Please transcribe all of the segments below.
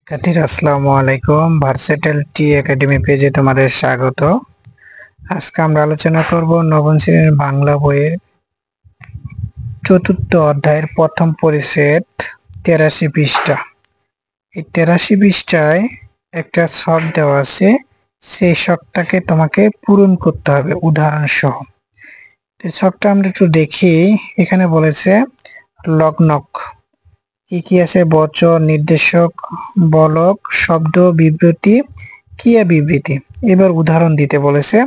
খাতির আসসালামু আলাইকুম। ভার্সেটাইল টি একাডেমি পেজে তোমাদের স্বাগত। আজকে আমরা আলোচনা করব নবম শ্রেণীর বাংলা বইয়ের চতুর্থ অধ্যায়ের প্রথম পরিচ্ছেদ ৮৩ পৃষ্ঠা। এই ৮৩ পৃষ্ঠায় একটা ছক দেওয়া আছে, সেই ছকটাকে তোমাকে পূরণ করতে হবে উদাহরণ সহ। ছকটা আমরা একটু দেখি। এখানে বলেছে লগ্নক, কি কি আছে? বচন, নির্দেশক, বলক, শব্দ, বিবৃতি, ক্রিয়া বিবৃতি। এবার উদাহরণ দিতে বলেছে।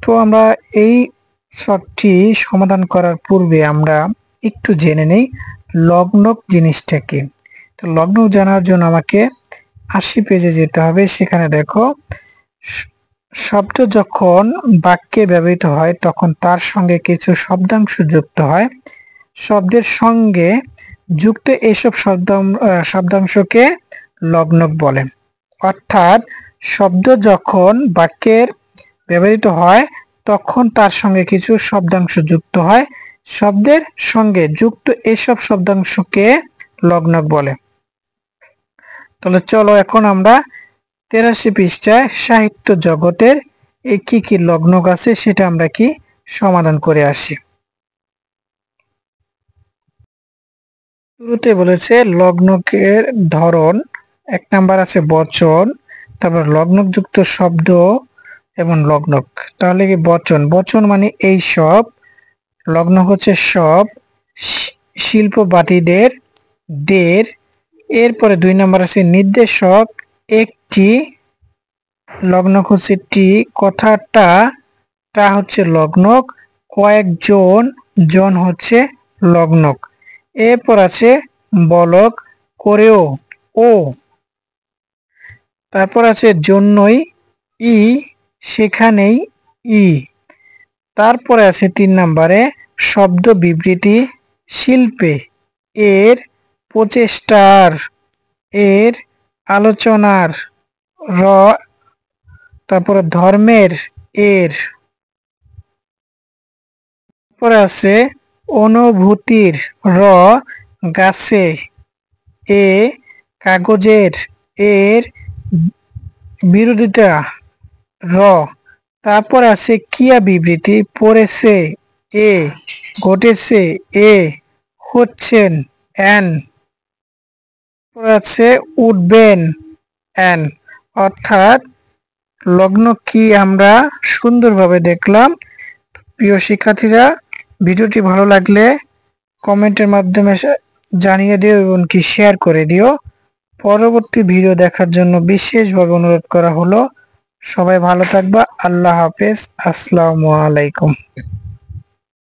তো আমরা এই সবটি সমাধান করার পূর্বে আমরা একটু জেনে নেই লগ্নক জিনিসটা কি। তো লগ্নক জানার জন্য আমাকে ৮০ পেজে যেতে হবে। সেখানে দেখো, শব্দ যখন বাক্যে ব্যবহৃত হয় তখন তার সঙ্গে কিছু শব্দাংশ যুক্ত হয়। শব্দের সঙ্গে যুক্ত এইসব শব্দাংশকে লগ্নক বলে। অর্থাৎ শব্দ যখন বাক্যের ব্যবহৃত হয় তখন তার সঙ্গে কিছু শব্দাংশ যুক্ত হয়। শব্দের সঙ্গে যুক্ত এইসব শব্দাংশকে লগ্নক বলে। তাহলে চলো এখন আমরা ৮৩ পৃষ্ঠায় সাহিত্য জগতের কি কি লগ্নক আছে সেটা আমরা কি সমাধান করে আসি। শুরুতে বলেছে লগ্নকের ধরন। ১ নাম্বার আছে বচন, তারপর লগ্নকযুক্ত শব্দ এবং লগ্নক। তাহলে কি বচন? বচন মানে এই সব। লগ্নক হচ্ছে সব। শিল্প বাটিদের দের। এরপরে ২ নাম্বার আছে নির্দেশক, একটি। লগ্নক হচ্ছে টি। কথাটা টা হচ্ছে লগ্নক। কয়েকজন জন হচ্ছে লগ্নক। এরপর আছে বলক, করেও ও। তারপর আছে জন্যই ই, সেখানেই ই। তারপরে আছে ৩ নাম্বারে শব্দ বিবৃতি, শিল্পে এর, প্রচেষ্টার এর, আলোচনার র, তারপরে ধর্মের এর। তারপরে আছে অনুভূতির র, গাছে এ, কাগজের এর, বিরোধিতা র। তারপর আছে ক্রিয়া বিবৃতি, পড়েছে এ, ঘটেছে এ, হচ্ছেন এন। তারপর আছে উঠবেন এন। অর্থাৎ লগ্ন কি আমরা সুন্দরভাবে দেখলাম। প্রিয় শিক্ষার্থীরা, ভিডিওটি ভালো লাগলে কমেন্টের মাধ্যমে জানিয়ে দিও এবং কি শেয়ার করে দিও। পরবর্তী ভিডিও দেখার জন্য বিশেষভাবে অনুরোধ করা হলো। সবাই ভালো থাকবা। আল্লাহ হাফেজ। আসসালামু আলাইকুম।